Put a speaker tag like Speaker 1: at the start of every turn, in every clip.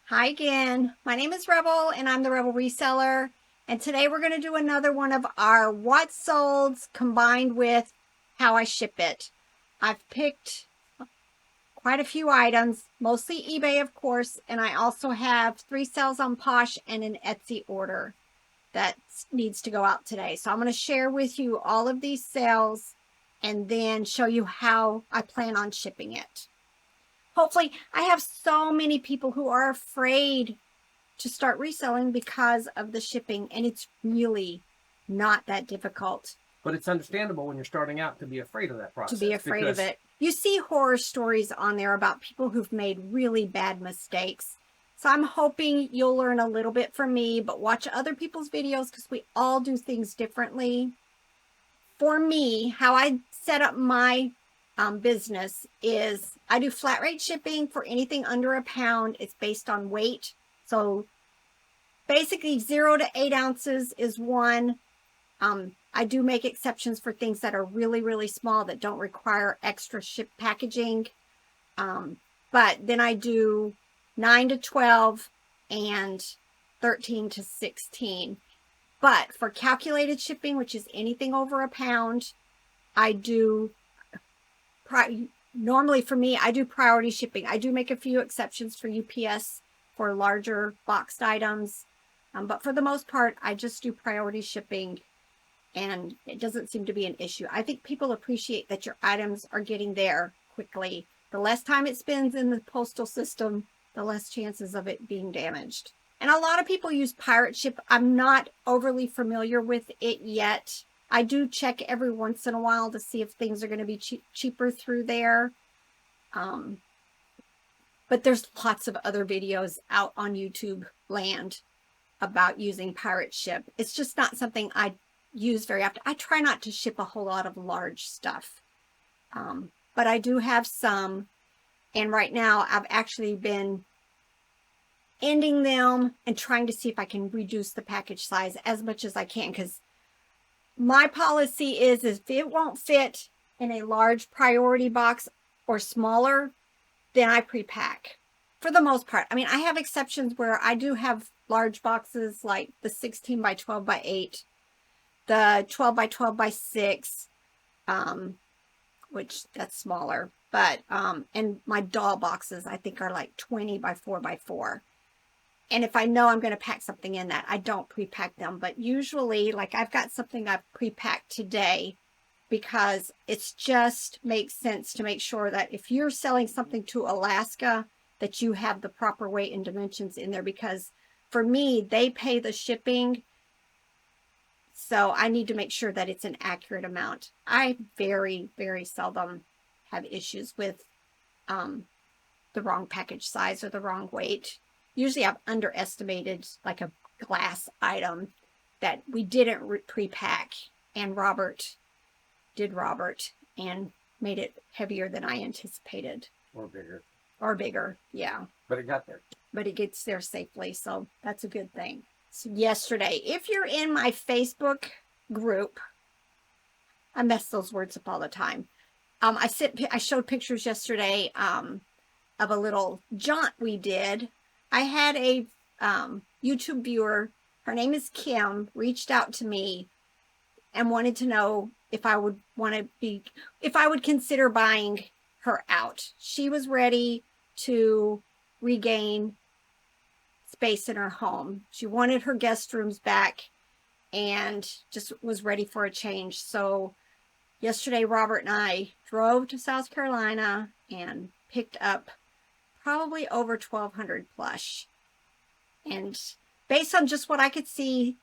Speaker 1: Hi again. My name is Rebel and I'm the Rebel Reseller. And today we're going to do another one of our what solds combined with how I ship it. I've picked quite a few items, mostly eBay, of course. And I also have 3 sales on Posh and an Etsy order that needs to go out today. So I'm going to share with you all of these sales and then show you how I plan on shipping it. Hopefully, I have so many people who are afraid to start reselling because of the shipping, and it's really not that difficult.
Speaker 2: But it's understandable when you're starting out to be afraid of that process.
Speaker 1: To be afraid of it. You see horror stories on there about people who've made really bad mistakes. So I'm hoping you'll learn a little bit from me, but watch other people's videos because we all do things differently. For me, how I set up my business is I do flat rate shipping for anything under a pound. It's based on weight. So basically 0 to 8 ounces is one. I do make exceptions for things that are really, really small that don't require extra ship packaging. But then I do 9 to 12 and 13 to 16. But for calculated shipping, which is anything over a pound, I do, normally for me, I do priority shipping. I do make a few exceptions for UPS for larger boxed items. But for the most part, I just do priority shipping and it doesn't seem to be an issue. I think people appreciate that your items are getting there quickly. The less time it spends in the postal system, the less chances of it being damaged. And a lot of people use pirate ship. I'm not overly familiar with it yet. I do check every once in a while to see if things are going to be cheaper through there. But there's lots of other videos out on YouTube land about using pirate ship. It's just not something I use very often. I try not to ship a whole lot of large stuff. But I do have some. And right now I've actually been ending them and trying to see if I can reduce the package size as much as I can, because my policy is if it won't fit in a large priority box or smaller, then I pre-pack for the most part. I mean, I have exceptions where I do have large boxes like the 16 by 12 by 8, the 12 by 12 by 6, which that's smaller, but and my doll boxes I think are like 20 by 4 by 4. And if I know I'm going to pack something in that, I don't pre-pack them. But usually, like I've got something I've pre-packed today because it's just makes sense to make sure that if you're selling something to Alaska, that you have the proper weight and dimensions in there. Because for me, they pay the shipping. So I need to make sure that it's an accurate amount. I very, very seldom have issues with the wrong package size or the wrong weight. Usually I've underestimated like a glass item that we didn't pre-pack, and Robert and made it heavier than I anticipated.
Speaker 2: Or bigger.
Speaker 1: Or bigger, yeah.
Speaker 2: But it got there.
Speaker 1: But it gets there safely, so that's a good thing. So yesterday, if you're in my Facebook group, I mess those words up all the time. I showed pictures yesterday of a little jaunt we did. I had a YouTube viewer, her name is Kim, reached out to me and wanted to know if I would consider buying her out. She was ready to regain space in her home. She wanted her guest rooms back and just was ready for a change. So yesterday, Robert and I drove to South Carolina and picked up probably over 1,200 plush. And based on just what I could see,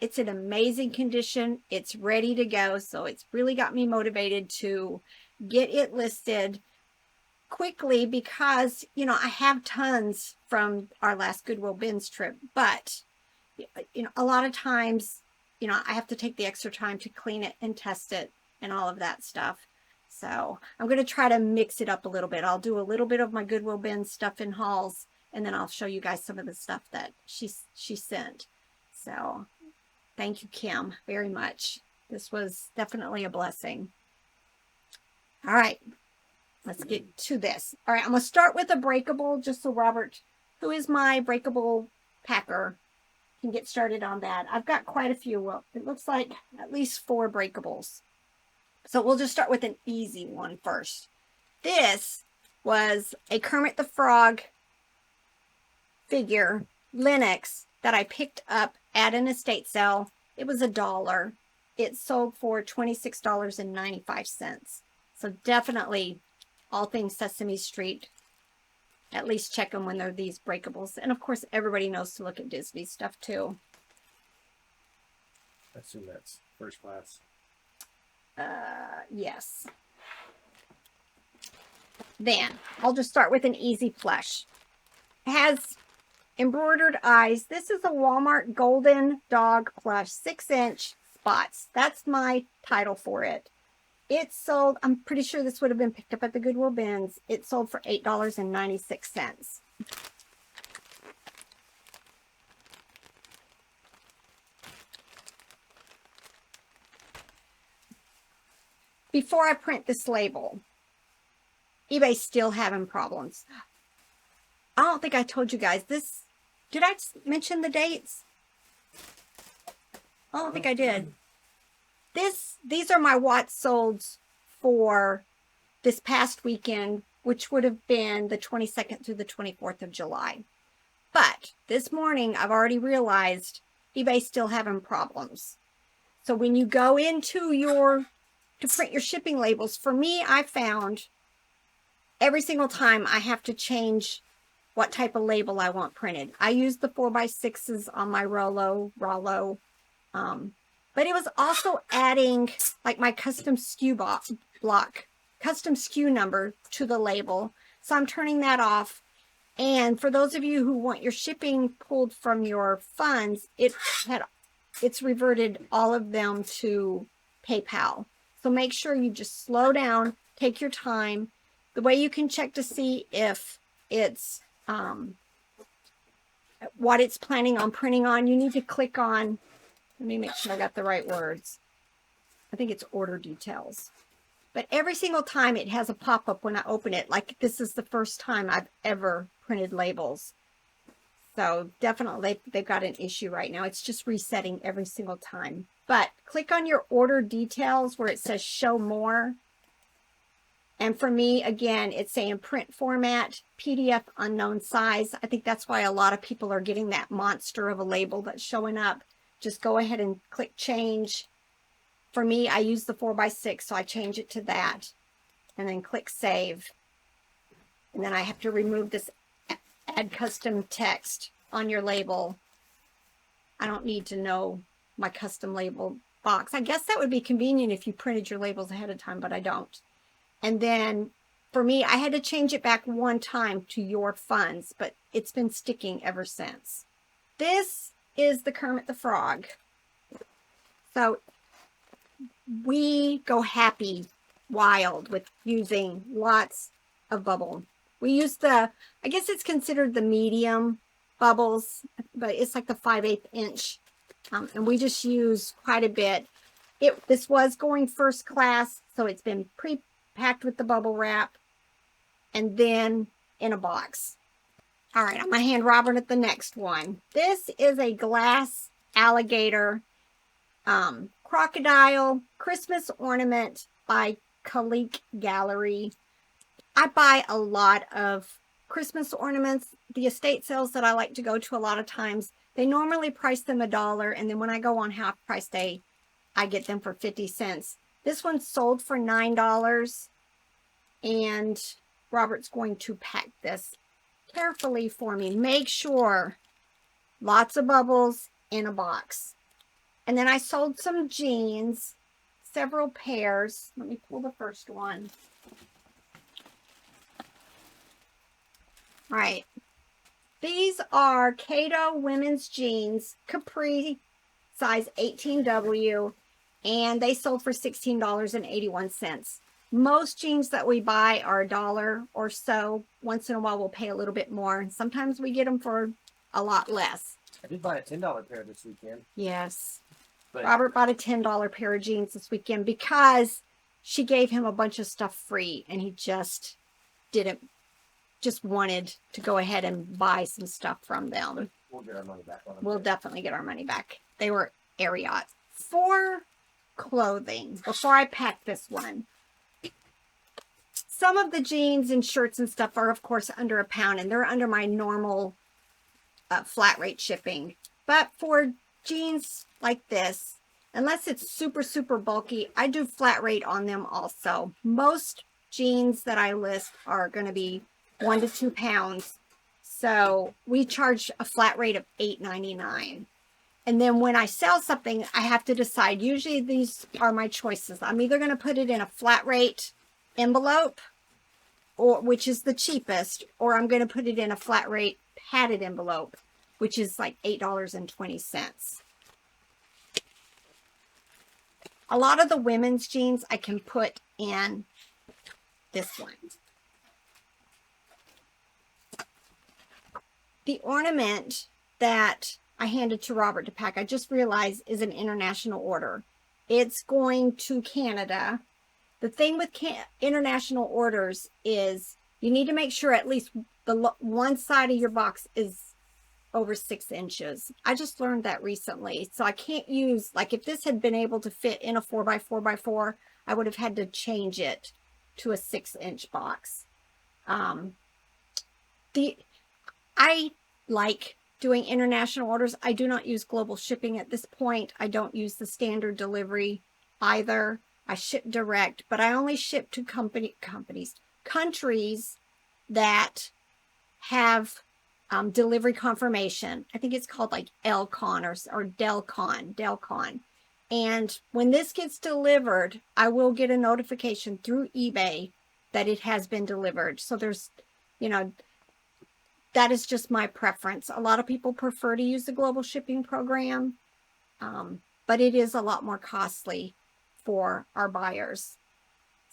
Speaker 1: it's in amazing condition. It's ready to go. So it's really got me motivated to get it listed quickly because, you know, I have tons from our last Goodwill bins trip, but, you know, a lot of times, you know, I have to take the extra time to clean it and test it and all of that stuff. So I'm going to try to mix it up a little bit. I'll do a little bit of my Goodwill bin stuff in hauls, and then I'll show you guys some of the stuff that she sent. So thank you, Kim, very much. This was definitely a blessing. All right, let's get to this. All right, I'm going to start with a breakable just so Robert who is my breakable packer, can get started on that. I've got quite a few. Well, it looks like at least 4 breakables. So we'll just start with an easy one first. This was a Kermit the Frog figure, Linux, that I picked up at an estate sale. It was $1. It sold for $26.95. So definitely all things Sesame Street. At least check them when they're these breakables. And of course, everybody knows to look at Disney stuff too.
Speaker 2: I assume that's first class.
Speaker 1: Yes. Then I'll just start with an easy plush. It has embroidered eyes. This is a Walmart Golden Dog plush, 6-inch spots. That's my title for it. It sold, I'm pretty sure this would have been picked up at the Goodwill bins. It sold for $8.96. Before I print this label, eBay's still having problems. I don't think I told you guys this. Did I mention the dates? I don't think I did. These are my watts solds for this past weekend, which would have been the 22nd through the 24th of July. But this morning, I've already realized eBay's still having problems. So when you go into to print your shipping labels, for me, I found every single time I have to change what type of label I want printed. I use the 4x6s on my Rollo. But it was also adding like my custom SKU custom SKU number to the label. So I'm turning that off. And for those of you who want your shipping pulled from your funds, it's reverted all of them to PayPal. So make sure you just slow down, take your time. The way you can check to see if it's what it's planning on printing on, you need to click on, let me make sure I got the right words. I think it's order details. But every single time it has a pop-up when I open it, like this is the first time I've ever printed labels. So definitely they've got an issue right now. It's just resetting every single time. But click on your order details where it says show more. And for me, again, it's saying print format, PDF unknown size. I think that's why a lot of people are getting that monster of a label that's showing up. Just go ahead and click change. For me, I use the 4x6, so I change it to that. And then click save. And then I have to remove this add custom text on your label. I don't need to know my custom label box. I guess that would be convenient if you printed your labels ahead of time, but I don't. And then for me, I had to change it back one time to your funds, but it's been sticking ever since. This is the Kermit the Frog. So we go happy wild with using lots of bubble. We use I guess it's considered the medium bubbles, but it's like the 5/8 inch. And we just use quite a bit. This was going first class, so it's been pre-packed with the bubble wrap and then in a box. All right, I'm going to hand Robert at the next one. This is a glass alligator crocodile Christmas ornament by Collectibles Gallery. I buy a lot of Christmas ornaments. The estate sales that I like to go to a lot of times, they normally price them $1, and then when I go on half price day, I get them for 50 cents. This one sold for $9, and Robert's going to pack this carefully for me. Make sure lots of bubbles in a box. And then I sold some jeans, several pairs. Let me pull the first one. All right. These are Cato women's jeans, Capri, size 18W, and they sold for $16.81. Most jeans that we buy are $1 or so. Once in a while, we'll pay a little bit more. And sometimes we get them for a lot less.
Speaker 2: I did buy a $10 pair this weekend.
Speaker 1: Yes.
Speaker 2: But
Speaker 1: Robert bought a $10 pair of jeans this weekend because she gave him a bunch of stuff free, and he just didn't just wanted to go ahead and buy some stuff from them.
Speaker 2: We'll get our money back on them.
Speaker 1: We'll definitely get our money back. They were Ariat. For clothing, before I pack this one, some of the jeans and shirts and stuff are, of course, under £1, and they're under my normal flat rate shipping. But for jeans like this, unless it's super, super bulky, I do flat rate on them also. Most jeans that I list are going to be 1 to 2 pounds. So we charge a flat rate of $8.99. And then when I sell something, I have to decide. Usually these are my choices. I'm either going to put it in a flat rate envelope, or which is the cheapest, or I'm going to put it in a flat rate padded envelope, which is like $8.20. A lot of the women's jeans I can put in this one. The ornament that I handed to Robert to pack, I just realized is an international order. It's going to Canada. The thing with international orders is you need to make sure at least the one side of your box is over 6 inches. I just learned that recently. So I can't use, like if this had been able to fit in a 4x4x4, I would have had to change it to a 6-inch box. I like doing international orders. I do not use global shipping at this point. I don't use the standard delivery either. I ship direct, but I only ship to countries that have delivery confirmation. I think it's called like LCON or Delcon. And when this gets delivered, I will get a notification through eBay that it has been delivered. So there's, you know, that is just my preference. A lot of people prefer to use the global shipping program, but it is a lot more costly for our buyers.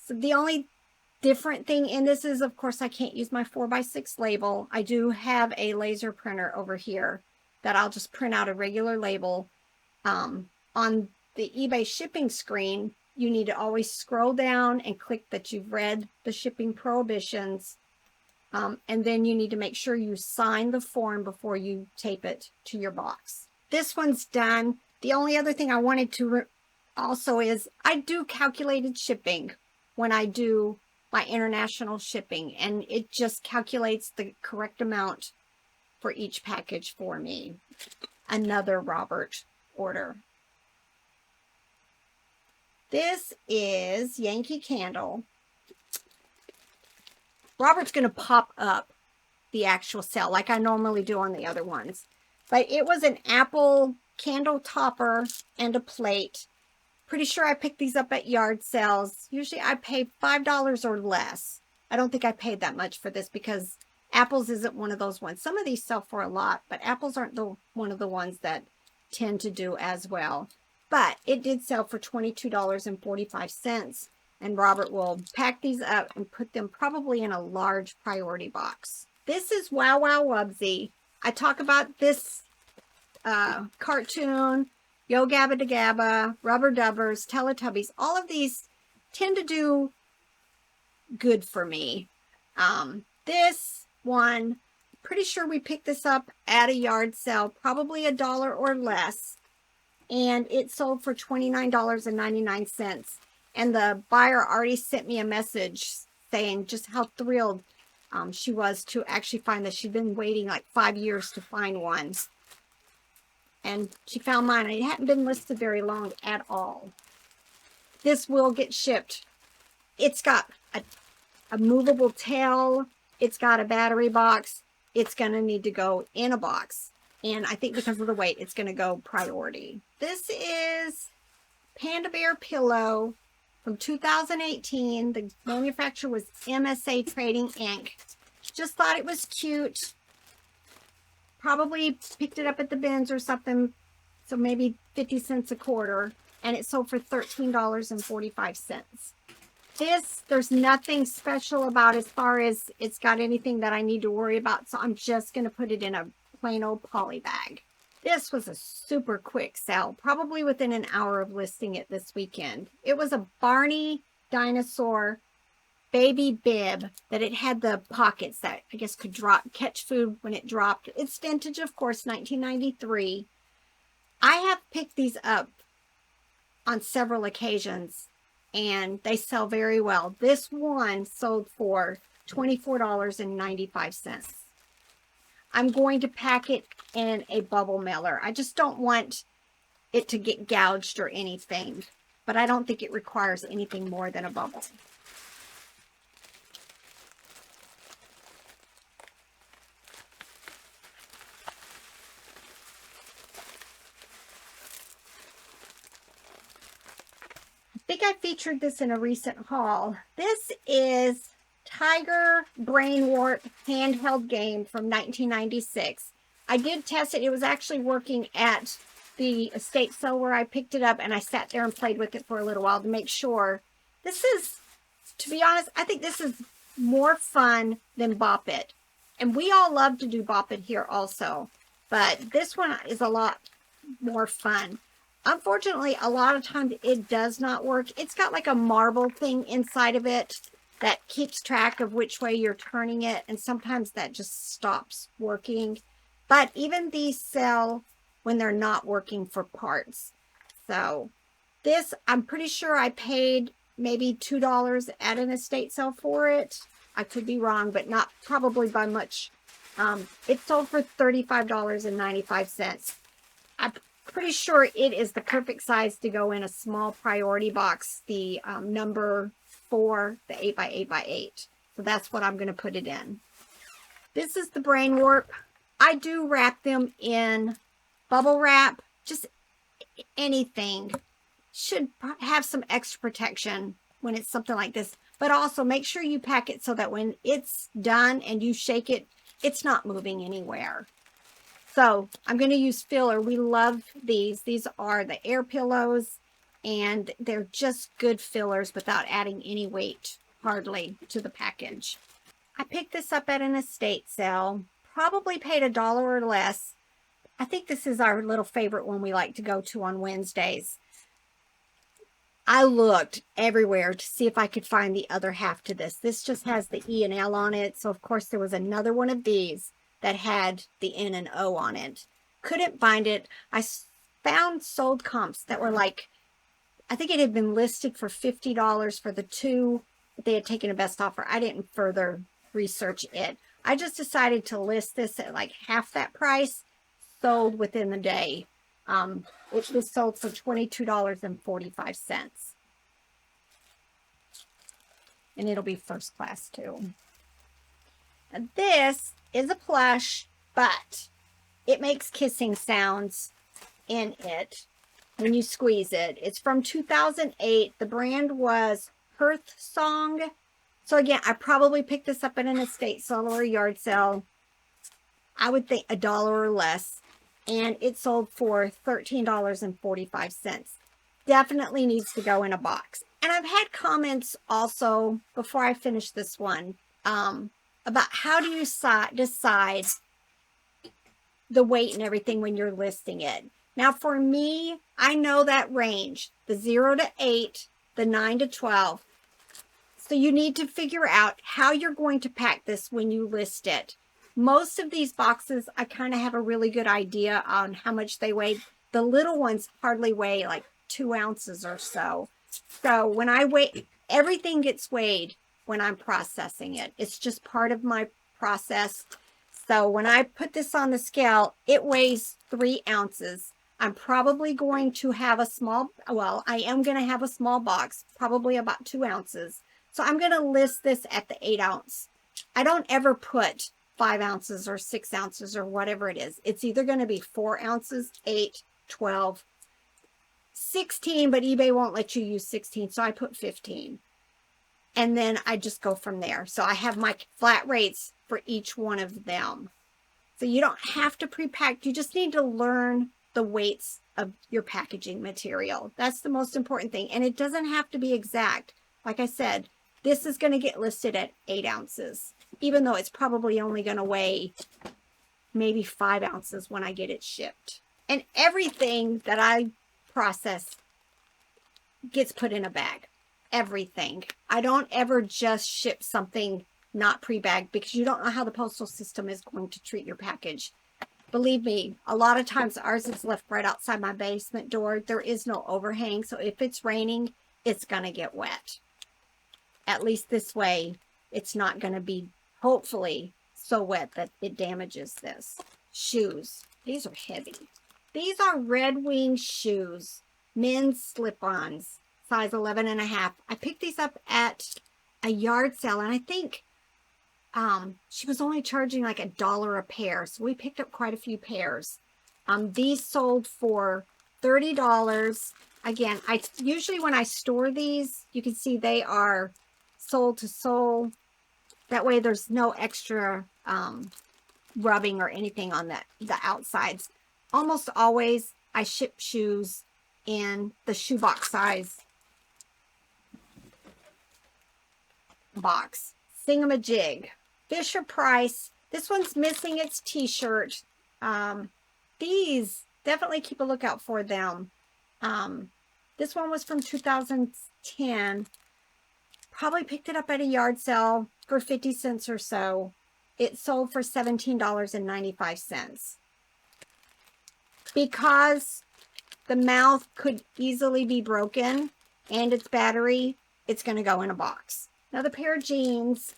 Speaker 1: So the only different thing in this is, of course, I can't use my 4x6 label. I do have a laser printer over here that I'll just print out a regular label. On the eBay shipping screen, you need to always scroll down and click that you've read the shipping prohibitions. And then you need to make sure you sign the form before you tape it to your box. This one's done. The only other thing I wanted to also is I do calculated shipping when I do my international shipping, and it just calculates the correct amount for each package for me. Another Robert order. This is Yankee Candle. Robert's going to pop up the actual sale like I normally do on the other ones. But it was an apple candle topper and a plate. Pretty sure I picked these up at yard sales. Usually I pay $5 or less. I don't think I paid that much for this because apples isn't one of those ones. Some of these sell for a lot, but apples aren't one of the ones that tend to do as well. But it did sell for $22.45. And Robert will pack these up and put them probably in a large priority box. This is Wow Wow Wubsy. I talk about this cartoon, Yo Gabba Da Gabba, Rubber Dubbers, Teletubbies. All of these tend to do good for me. This one, pretty sure we picked this up at a yard sale, probably $1 or less. And it sold for $29.99. And the buyer already sent me a message saying just how thrilled she was to actually find that she'd been waiting like 5 years to find one. And she found mine. It hadn't been listed very long at all. This will get shipped. It's got a movable tail. It's got a battery box. It's going to need to go in a box. And I think because of the weight, it's going to go priority. This is Panda Bear Pillow. From 2018, the manufacturer was MSA Trading Inc. Just thought it was cute. Probably picked it up at the bins or something, so maybe 50 cents a quarter. And it sold for $13.45. This, there's nothing special about as far as it's got anything that I need to worry about. So I'm just going to put it in a plain old poly bag. This was a super quick sell, probably within an hour of listing it this weekend. It was a Barney dinosaur baby bib that it had the pockets that I guess could catch food when it dropped. It's vintage, of course, 1993. I have picked these up on several occasions and they sell very well. This one sold for $24.95. I'm going to pack it in a bubble mailer. I just don't want it to get gouged or anything, but I don't think it requires anything more than a bubble. I think I featured this in a recent haul. This is Tiger Brain Warp handheld game from 1996. I did test it. It was actually working at the estate sale where I picked it up, and I sat there and played with it for a little while to make sure. This is, to be honest, I think this is more fun than Bop It. And we all love to do Bop It here also, but this one is a lot more fun. Unfortunately, a lot of times it does not work. It's got like a marble thing inside of it that keeps track of which way you're turning it, and sometimes that just stops working. But even these sell when they're not working for parts. So this, I'm pretty sure I paid maybe $2 at an estate sale for it. I could be wrong, but not probably by much. It sold for $35.95. I'm pretty sure it is the perfect size to go in a small priority box, the number 4, the 8x8x8. So that's what I'm going to put it in. This is the Brain Warp. I do wrap them in bubble wrap, just anything. Should have some extra protection when it's something like this, but also make sure you pack it so that when it's done and you shake it, it's not moving anywhere. So I'm going to use filler. We love these. These are the air pillows, and they're just good fillers without adding any weight, hardly, to the package. I picked this up at an estate sale. Probably paid $1 or less. I think this is our little favorite one we like to go to on Wednesdays. I looked everywhere to see if I could find the other half to this. This just has the E and L on it. So, of course, there was another one of these that had the N and O on it. Couldn't find it. I found sold comps that were like, I think it had been listed for $50 for the two, but they had taken a best offer. I didn't further research it. I just decided to list this at like half that price. Sold within the day. It was sold for $22.45. And it'll be first class too. And this is a plush, but it makes kissing sounds in it when you squeeze it. It's from 2008. The brand was Hearth Song. So again, I probably picked this up at an estate sale or a yard sale. I would think $1 or less. And it sold for $13.45. Definitely needs to go in a box. And I've had comments also, before I finish this one, about how do you decide the weight and everything when you're listing it. Now, for me, I know that range, the 0 to 8, the 9 to 12. So you need to figure out how you're going to pack this when you list it. Most of these boxes, I kind of have a really good idea on how much they weigh. The little ones hardly weigh like 2 ounces or so. So when I weigh, everything gets weighed when I'm processing it. It's just part of my process. So when I put this on the scale, it weighs 3 ounces. I'm probably going to have a small, well, I am going to have a small box, probably about 2 ounces. So I'm going to list this at the 8 ounce. I don't ever put 5 ounces or 6 ounces or whatever it is. It's either going to be 4 ounces, 8, 12, 16, but eBay won't let you use 16, so I put 15. And then I just go from there. So I have my flat rates for each one of them. So you don't have to pre-pack. You just need to learn the weights of your packaging material. That's the most important thing. And it doesn't have to be exact. Like I said, this is going to get listed at 8 ounces. Even though it's probably only going to weigh maybe 5 ounces when I get it shipped. And everything that I process gets put in a bag. everything. I don't ever just ship something not pre-bagged because you don't know how the postal system is going to treat your package. Believe me, a lot of times ours is left right outside my basement door. There is no overhang, so if it's raining, it's going to get wet. At least this way, it's not going to be, hopefully, so wet that it damages this. Shoes. These are heavy. These are Red Wing shoes. Men's slip-ons. Size 11.5. I picked these up at a yard sale, and I think she was only charging like $1 a pair. So we picked up quite a few pairs. These sold for $30. Again, I usually when I store these, you can see they are sole to sole. That way there's no extra rubbing or anything on the outsides. Almost always I ship shoes in the shoebox size box. Singamajig. Fisher Price. This one's missing its t-shirt. These, definitely keep a lookout for them. This one was from 2010. Probably picked it up at a yard sale for 50 cents or so. It sold for $17.95. Because the mouth could easily be broken and its battery, it's going to go in a box. Another pair of jeans.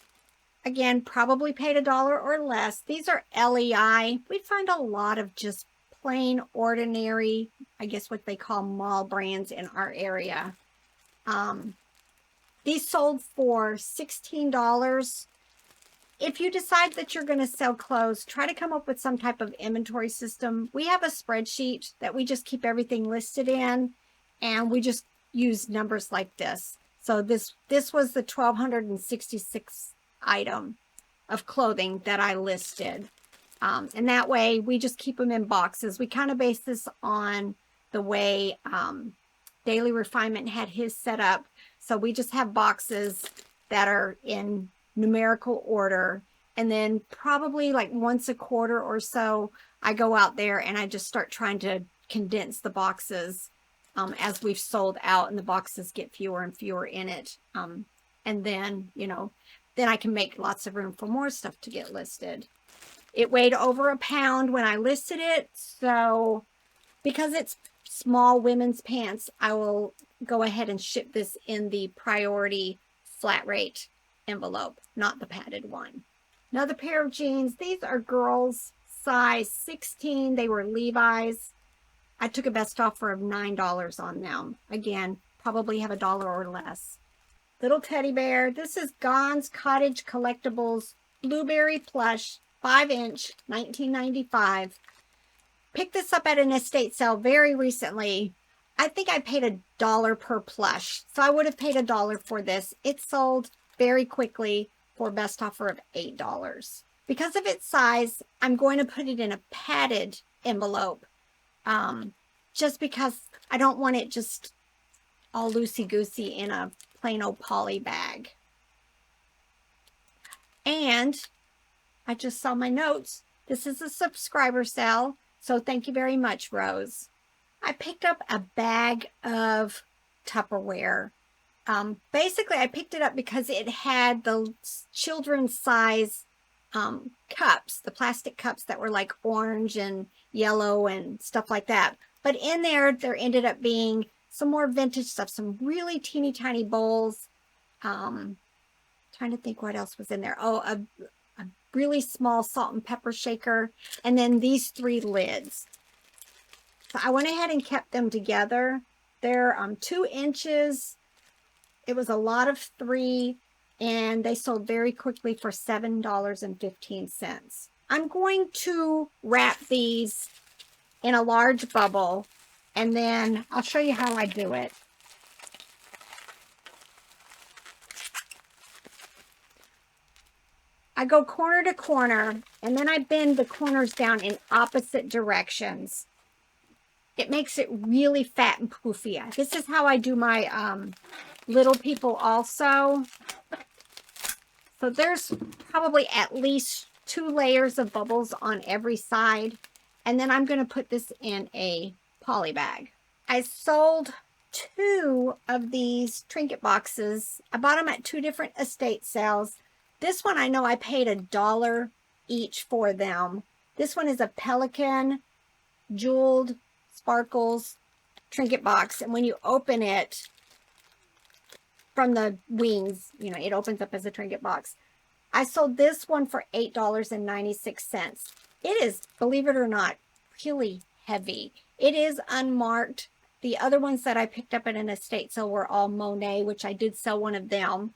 Speaker 1: Again, probably paid $1 or less. These are LEI. We find a lot of just plain, ordinary, I guess what they call mall brands in our area. These sold for $16. If you decide that you're going to sell clothes, try to come up with some type of inventory system. We have a spreadsheet that we just keep everything listed in, and we just use numbers like this. So this was the 1,266 item of clothing that I listed. And that way we just keep them in boxes. We kind of base this on the way Daily Refinement had his set up. So we just have boxes that are in numerical order. And then probably like once a quarter or so, I go out there and I just start trying to condense the boxes as we've sold out and the boxes get fewer and fewer in it. And then, then I can make lots of room for more stuff to get listed. It weighed over a pound when I listed it. So because it's small women's pants, I will go ahead and ship this in the priority flat rate envelope, not the padded one. Another pair of jeans. These are girls, size 16. They were Levi's. I took a best offer of $9 on them. Again, probably have $1 or less. Little teddy bear. This is Gone's Cottage Collectibles Blueberry Plush 5-inch, $19.95. Picked this up at an estate sale very recently. I think I paid $1 per plush. So I would have paid $1 for this. It sold very quickly for a best offer of $8. Because of its size, I'm going to put it in a padded envelope. Just because I don't want it just all loosey-goosey in a plain old poly bag. And I just saw my notes. This is a subscriber sale, so thank you very much, Rose. I picked up a bag of Tupperware. Basically, I picked it up because it had the children's size cups, the plastic cups that were like orange and yellow and stuff like that. But in there ended up being some more vintage stuff, some really teeny tiny bowls. Trying to think what else was in there. Oh, a really small salt and pepper shaker, and then these 3 lids. So I went ahead and kept them together. They're 2 inches. It was a lot of 3, and they sold very quickly for $7.15. I'm going to wrap these in a large bubble, and then I'll show you how I do it. I go corner to corner, and then I bend the corners down in opposite directions. It makes it really fat and poofy. This is how I do my little people also. So there's probably at least 2 layers of bubbles on every side. And then I'm going to put this in a poly bag. I sold two of these trinket boxes. I bought them at two different estate sales. This one I know I paid $1 each for them. This one is a pelican jeweled sparkles trinket box, and when you open it from the wings, you know, it opens up as a trinket box. I sold this one for $8.96. It is, believe it or not, really heavy. It is unmarked. The other ones that I picked up at an estate sale were all Monet, which I did sell one of them.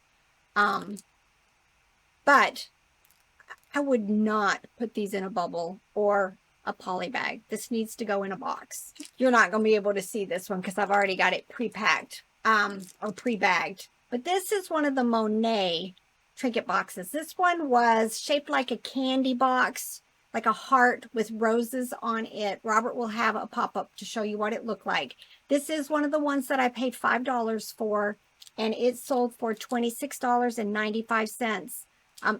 Speaker 1: But I would not put these in a bubble or a poly bag. This needs to go in a box. You're not going to be able to see this one because I've already got it pre-packed or pre-bagged. But this is one of the Monet trinket boxes. This one was shaped like a candy box, like a heart with roses on it. Robert will have a pop-up to show you what it looked like. This is one of the ones that I paid $5 for, and it sold for $26.95.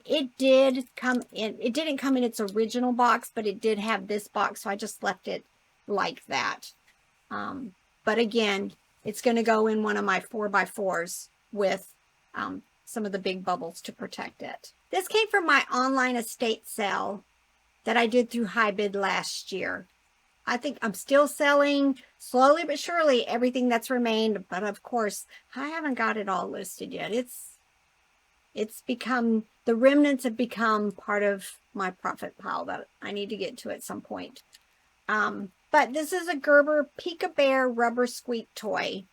Speaker 1: It did come in, it didn't come in its original box, but it did have this box, so I just left it like that. But again, it's going to go in one of my 4x4s with some of the big bubbles to protect it. This came from my online estate sale that I did through High Bid last year. I think I'm still selling slowly but surely everything that's remained, but of course, I haven't got it all listed yet. It's become, the remnants have become part of my profit pile that I need to get to at some point. But this is a Gerber Peek-a-Bear rubber squeak toy.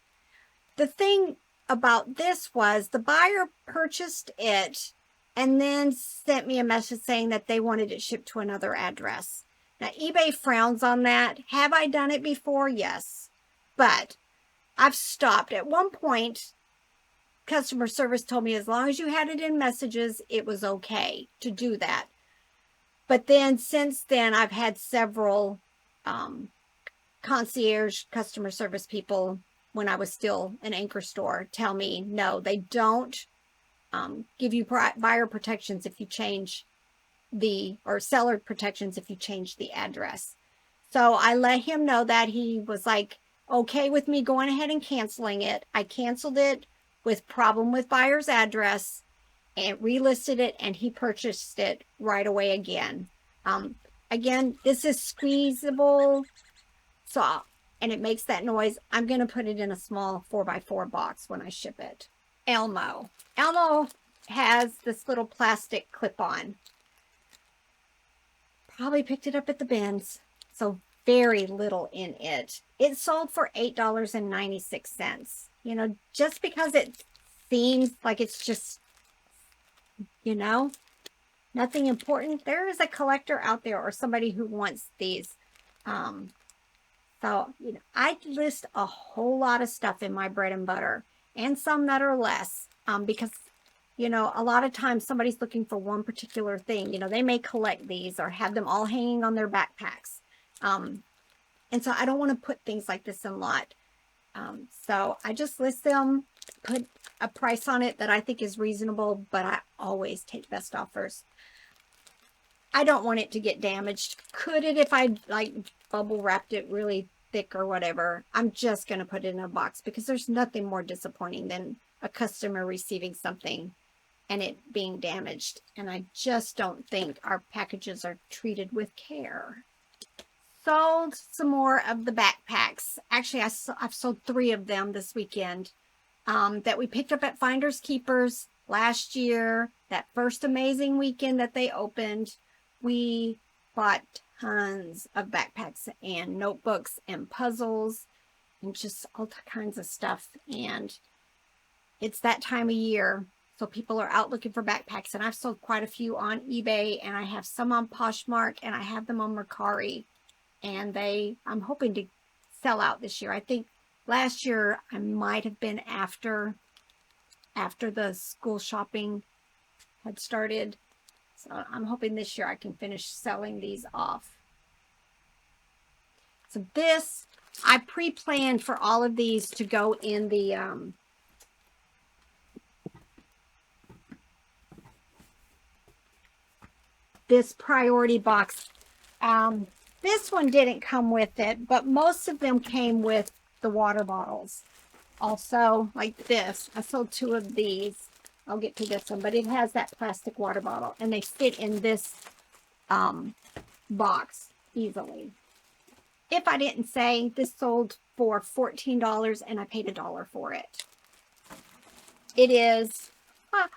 Speaker 1: The thing about this was the buyer purchased it and then sent me a message saying that they wanted it shipped to another address. Now, eBay frowns on that. Have I done it before? Yes. But I've stopped. At one point, customer service told me as long as you had it in messages, it was okay to do that. But then since then, I've had several concierge customer service people when I was still an anchor store tell me, no, they don't give you buyer protections if you change or seller protections if you change the address. So I let him know that. He was like, okay with me going ahead and canceling it. I canceled it with problem with buyer's address and relisted it, and he purchased it right away again. Again, this is squeezable, so, and it makes that noise. I'm going to put it in a small 4x4 box when I ship it. Elmo. Elmo has this little plastic clip-on. Probably picked it up at the bins, so very little in it. It sold for $8.96. You know, just because it seems like it's just, you know, nothing important, there is a collector out there or somebody who wants these. So, you know, I list a whole lot of stuff in my bread and butter and some that are less because, you know, a lot of times somebody's looking for one particular thing. You know, they may collect these or have them all hanging on their backpacks. And so I don't want to put things like this in lot. So I just list them, put a price on it that I think is reasonable, but I always take best offers. I don't want it to get damaged. Could it if I like bubble wrapped it really thick or whatever? I'm just going to put it in a box because there's nothing more disappointing than a customer receiving something and it being damaged. And I just don't think our packages are treated with care. Sold some more of the backpacks. Actually, I've sold 3 of them this weekend that we picked up at Finders Keepers last year. That first amazing weekend that they opened, we bought tons of backpacks and notebooks and puzzles and just all kinds of stuff. And it's that time of year, so people are out looking for backpacks. And I've sold quite a few on eBay, and I have some on Poshmark, and I have them on Mercari. And I'm hoping to sell out this year. I think last year I might have been after the school shopping had started. So I'm hoping this year I can finish selling these off. So this, I pre-planned for all of these to go in the this priority box. This one didn't come with it, but most of them came with the water bottles. Also, like this, I sold 2 of these. I'll get to this one, but it has that plastic water bottle, and they fit in this box easily. If I didn't say, this sold for $14 and I paid $1 for it. It is,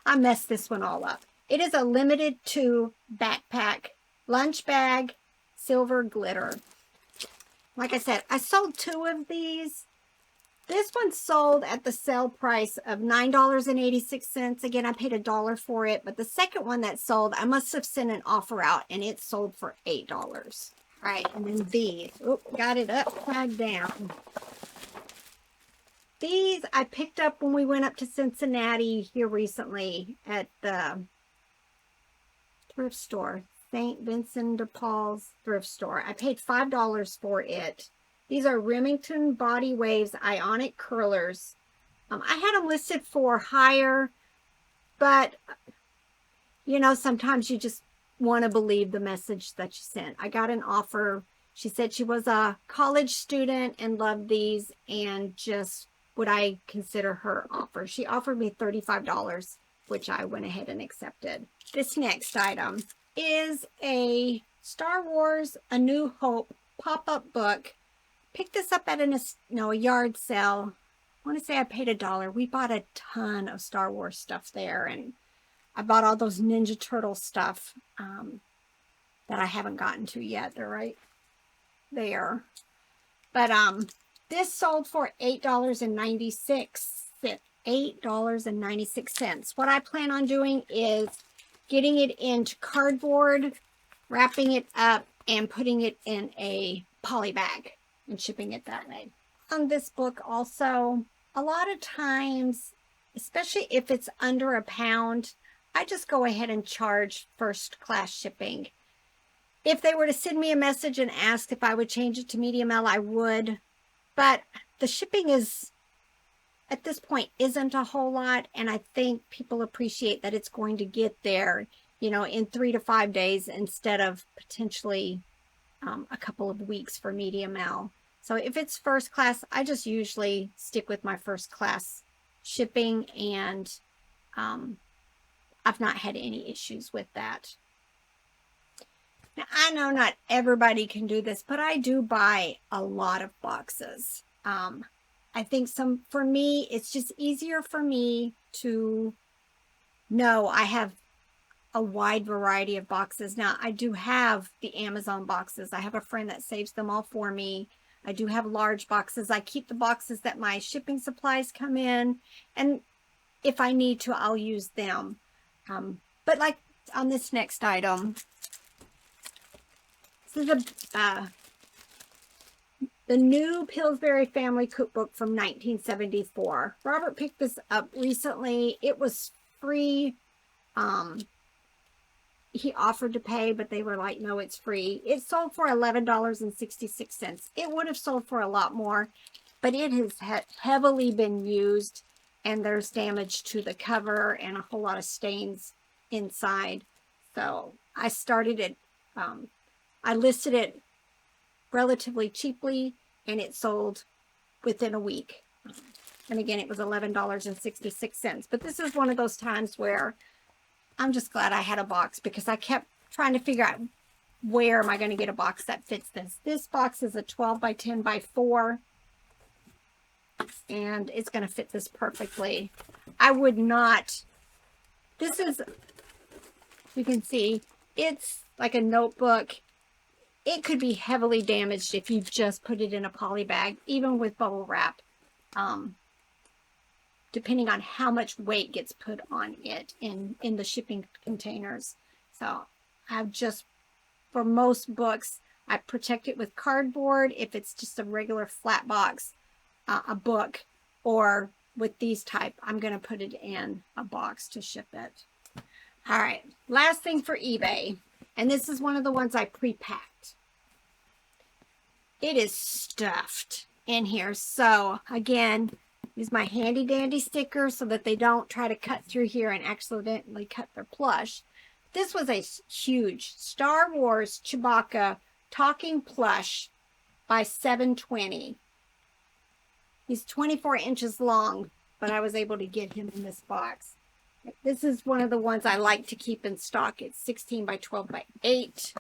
Speaker 1: I messed this one all up. It is a limited to backpack, lunch bag, silver glitter. Like I said, I sold 2 of these. This one sold at the sale price of $9.86. Again, I paid $1 for it, but the second one that sold, I must have sent an offer out and it sold for $8. All right, and then these. Oh, got it upside down. These I picked up when we went up to Cincinnati here recently at the thrift store, St. Vincent de Paul's thrift store. I paid $5 for it. These are Remington Body Waves Ionic Curlers. I had them listed for higher, but you know, sometimes you just want to believe the message that you sent. I got an offer. She said she was a college student and loved these, and just would I consider her offer. She offered me $35, which I went ahead and accepted. This next item is a Star Wars A New Hope pop-up book. Picked this up at a yard sale. I want to say I paid $1. We bought a ton of Star Wars stuff there, and I bought all those Ninja Turtle stuff that I haven't gotten to yet. They're right there. But this sold for $8.96. $8.96. What I plan on doing is getting it into cardboard, wrapping it up, and putting it in a poly bag and shipping it that way. On this book also, a lot of times, especially if it's under £1, I just go ahead and charge first class shipping. If they were to send me a message and ask if I would change it to medium L, I would. But the shipping is, at this point, isn't a whole lot. And I think people appreciate that it's going to get there, you know, in 3 to 5 days instead of potentially a couple of weeks for medium L. So if it's first class, I just usually stick with my first class shipping, and I've not had any issues with that. Now, I know not everybody can do this, but I do buy a lot of boxes. I think for me, it's just easier for me to know I have a wide variety of boxes. Now, I do have the Amazon boxes. I have a friend that saves them all for me. I do have large boxes. I keep the boxes that my shipping supplies come in, and if I need to, I'll use them. But like on this next item, this is the new Pillsbury Family Cookbook from 1974. Robert picked this up recently. It was free. He offered to pay, but they were like, no, it's free. It sold for $11.66. It would have sold for a lot more, but it has heavily been used, and there's damage to the cover and a whole lot of stains inside. So I started it, I listed it relatively cheaply, and it sold within a week. And again, it was $11.66. But this is one of those times where I'm just glad I had a box, because I kept trying to figure out, where am I going to get a box that fits this? This box is a 12 by 10 by 4, and it's going to fit this perfectly. I would not, this is, you can see, it's like a notebook. It could be heavily damaged if you just put it in a poly bag, even with bubble wrap. Depending on how much weight gets put on it in the shipping containers. So I've just, for most books, I protect it with cardboard. If it's just a regular flat box, a book, or with these type, I'm going to put it in a box to ship it. All right, last thing for eBay. And this is one of the ones I pre-packed. It is stuffed in here. So again, use my handy dandy sticker so that they don't try to cut through here and accidentally cut their plush. This was a huge Star Wars Chewbacca talking plush by $7.20. He's 24 inches long, but I was able to get him in this box. This is one of the ones I like to keep in stock. It's 16 by 12 by 8.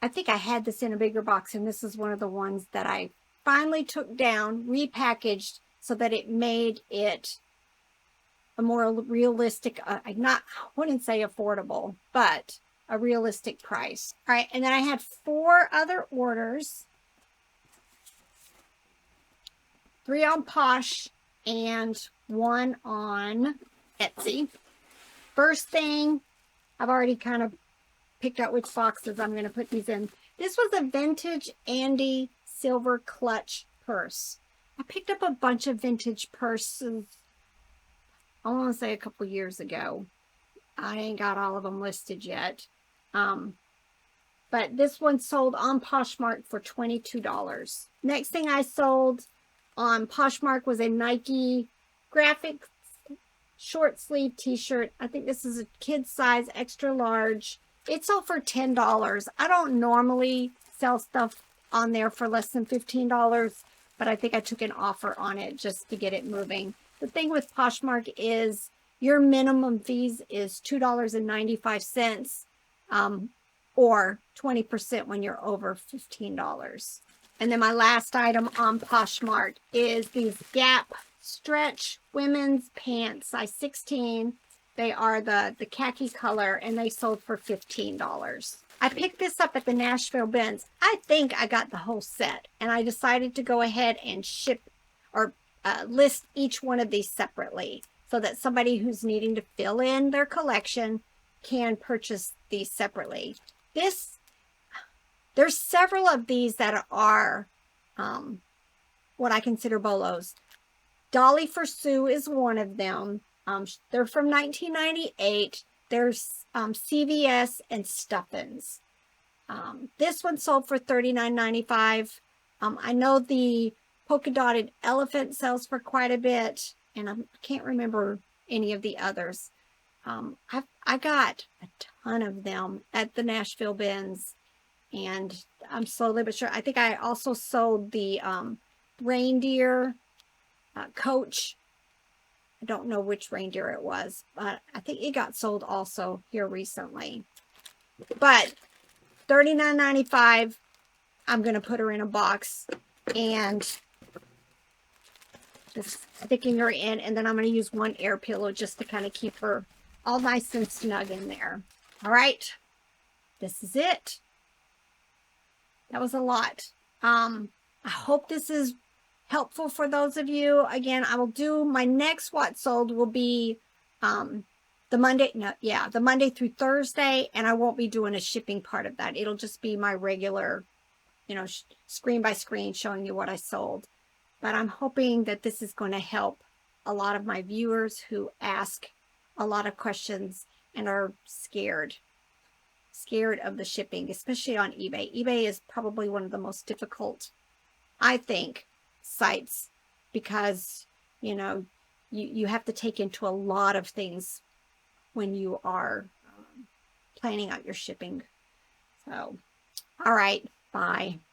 Speaker 1: I think I had this in a bigger box, and this is one of the ones that I finally took down, repackaged, so that it made it a more realistic, I wouldn't say affordable, but a realistic price. All right, and then I had 4 other orders. 3 on Posh and 1 on Etsy. First thing, I've already kind of picked out which boxes I'm going to put these in. This was a vintage Andy silver clutch purse. I picked up a bunch of vintage purses, I want to say a couple years ago. I ain't got all of them listed yet. But this one sold on Poshmark for $22. Next thing I sold on Poshmark was a Nike graphic short sleeve t-shirt. I think this is a kid size, extra large. It sold for $10. I don't normally sell stuff on there for less than $15, but I think I took an offer on it just to get it moving. The thing with Poshmark is your minimum fees is $2.95, or 20% when you're over $15. And then my last item on Poshmark is these Gap stretch women's pants, size 16. They are the khaki color, and they sold for $15. I picked this up at the Nashville bins. I think I got the whole set, and I decided to go ahead and ship or list each one of these separately so that somebody who's needing to fill in their collection can purchase these separately. There's several of these that are what I consider bolos. Dolly for Sue is one of them. They're from 1998. There's CVS and Stuffins. This one sold for $39.95. I know the polka dotted elephant sells for quite a bit, and I can't remember any of the others. I got a ton of them at the Nashville bins, and I'm slowly but sure. I think I also sold the reindeer coach. I don't know which reindeer it was, but I think it got sold also here recently. But $39.95, I'm going to put her in a box and just sticking her in, and then I'm going to use one air pillow just to kind of keep her all nice and snug in there. All right, this is it. That was a lot. I hope this is helpful for those of you. Again, I will do my next what sold will be the Monday through Thursday, and I won't be doing a shipping part of that. It'll just be my regular, screen by screen showing you what I sold. But I'm hoping that this is going to help a lot of my viewers who ask a lot of questions and are scared of the shipping, especially on eBay. eBay is probably one of the most difficult, I think, sites, because you have to take into a lot of things when you are planning out your shipping. So, all right, bye.